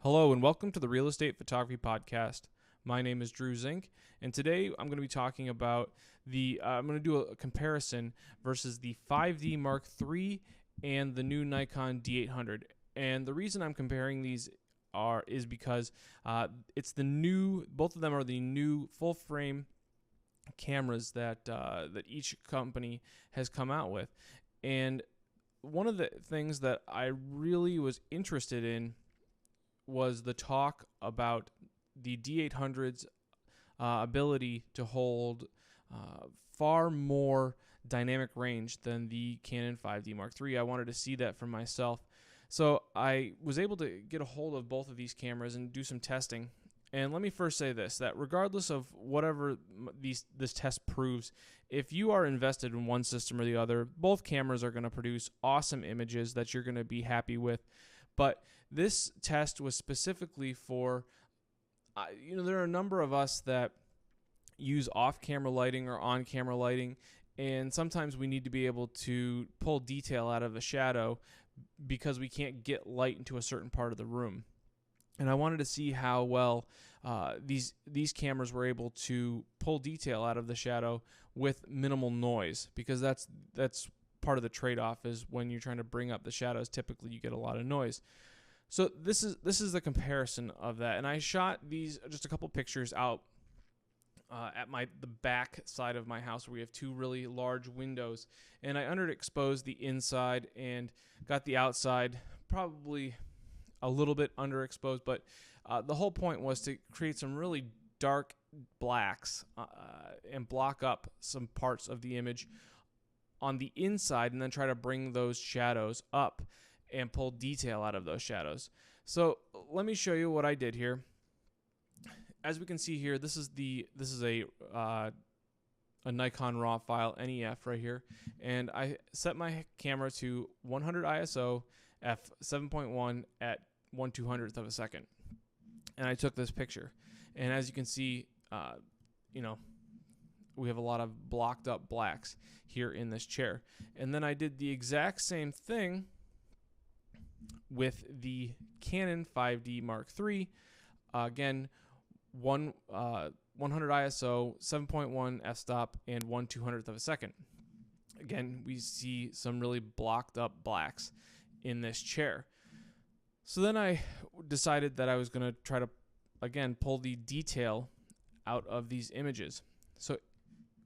Hello and welcome to the Real Estate Photography Podcast. My name is Drew Zink, and today I'm going to be talking about I'm going to do a comparison versus the 5D Mark III and the new Nikon D800. And the reason I'm comparing these is because both of them are the new full frame cameras that each company has come out with. And one of the things that I really was interested in was the talk about the D800's ability to hold far more dynamic range than the Canon 5D Mark III. I wanted to see that for myself. So I was able to get a hold of both of these cameras and do some testing. And let me first say this, that regardless of whatever this test proves, if you are invested in one system or the other, both cameras are going to produce awesome images that you're going to be happy with. But this test was specifically for, there are a number of us that use off-camera lighting or on-camera lighting, and sometimes we need to be able to pull detail out of a shadow because we can't get light into a certain part of the room. And I wanted to see how well these cameras were able to pull detail out of the shadow with minimal noise, because that's part of the trade-off is when you're trying to bring up the shadows, typically you get a lot of noise. So this is the comparison of that, and I shot these just a couple pictures out at the back side of my house where we have two really large windows, and I underexposed the inside and got the outside probably a little bit underexposed, but the whole point was to create some really dark blacks and block up some parts of the image on the inside, and then try to bring those shadows up and pull detail out of those shadows. So let me show you what I did here. As we can see here, this is a Nikon RAW file, NEF right here, and I set my camera to 100 ISO f7.1 at 1/200th of a second, and I took this picture. And as you can see, we have a lot of blocked up blacks here in this chair. And then I did the exact same thing with the Canon 5D Mark III. Again, 100 ISO, 7.1 f-stop, and 1/200th of a second. Again, we see some really blocked up blacks in this chair. So then I decided that I was going to try to, again, pull the detail out of these images. So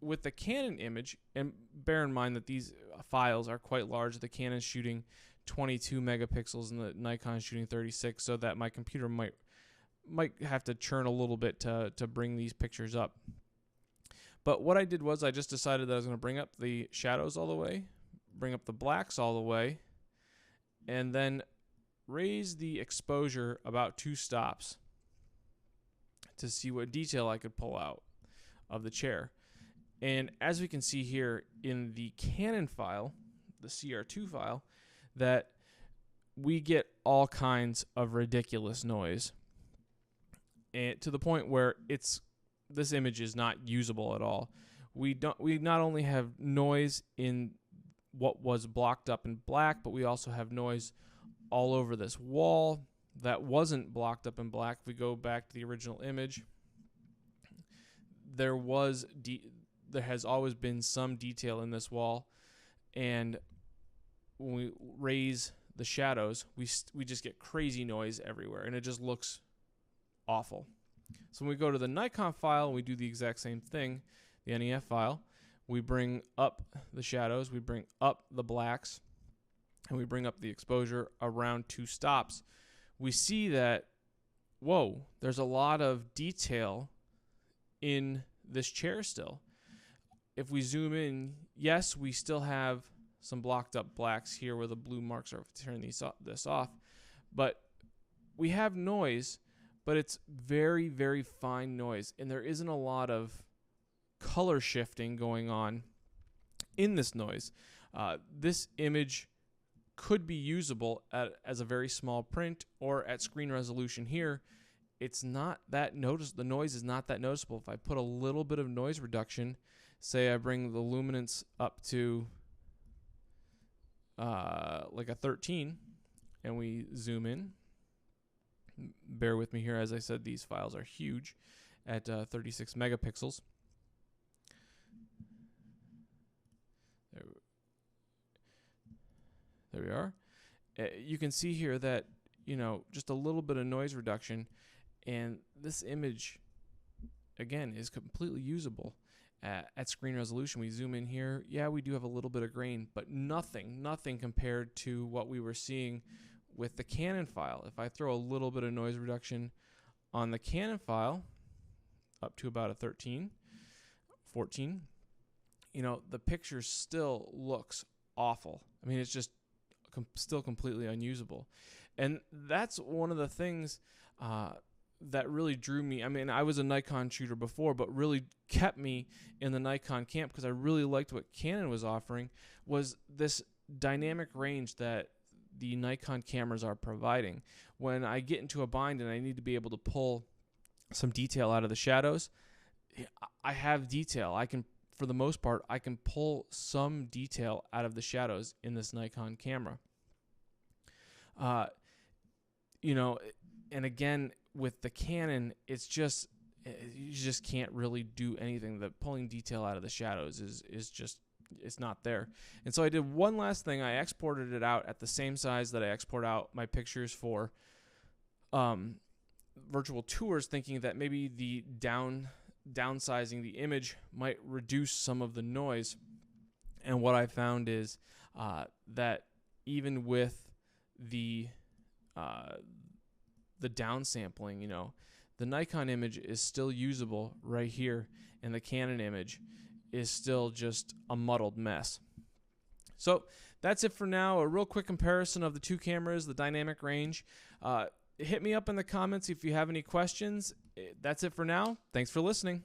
with the Canon image, and bear in mind that these files are quite large, the Canon's shooting 22 megapixels and the Nikon shooting 36, so that my computer might have to churn a little bit to bring these pictures up. But what I did was I just decided that I was going to bring up the shadows all the way, bring up the blacks all the way, and then raise the exposure about 2 stops to see what detail I could pull out of the chair. And as we can see here in the Canon file, the CR2 file, that we get all kinds of ridiculous noise, and to the point where this image is not usable at all. We not only have noise in what was blocked up in black, but we also have noise all over this wall that wasn't blocked up in black. If we go back to the original image, there has always been some detail in this wall, and when we raise the shadows, we just get crazy noise everywhere, and it just looks awful. So when we go to the Nikon file, we do the exact same thing, the NEF file. We bring up the shadows, we bring up the blacks, and we bring up the exposure around 2 stops. We see that, whoa, there's a lot of detail in this chair still. If we zoom in, yes, we still have some blocked up blacks here where the blue marks are turning this off, but we have noise, but it's very, very fine noise, and there isn't a lot of color shifting going on in this noise. This image could be usable as a very small print or at screen resolution here. It's not that the noise is not that noticeable. If I put a little bit of noise reduction, say I bring the luminance up to like a 13, and we zoom in, Bear with me here. As I said, these files are huge at 36 megapixels. There we are. You can see here that, just a little bit of noise reduction, and this image, again, is completely usable at screen resolution. We zoom in here. Yeah, we do have a little bit of grain, but nothing compared to what we were seeing with the Canon file. If I throw a little bit of noise reduction on the Canon file, up to about a 13, 14, the picture still looks awful. I mean, it's just still completely unusable. And that's one of the things that really drew me. I mean, I was a Nikon shooter before, but really kept me in the Nikon camp because I really liked what Canon was offering, was this dynamic range that the Nikon cameras are providing. When I get into a bind and I need to be able to pull some detail out of the shadows, I have detail. For the most part, I can pull some detail out of the shadows in this Nikon camera. And again, with the Canon, it's just, you just can't really do anything. The pulling detail out of the shadows is just, it's not there. And so I did one last thing. I exported it out at the same size that I export out my pictures for virtual tours, thinking that maybe the downsizing the image might reduce some of the noise. And what I found is that even with the downsampling, the Nikon image is still usable right here, and the Canon image is still just a muddled mess. So that's it for now. A real quick comparison of the two cameras, the dynamic range. Hit me up in the comments if you have any questions. That's it for now. Thanks for listening.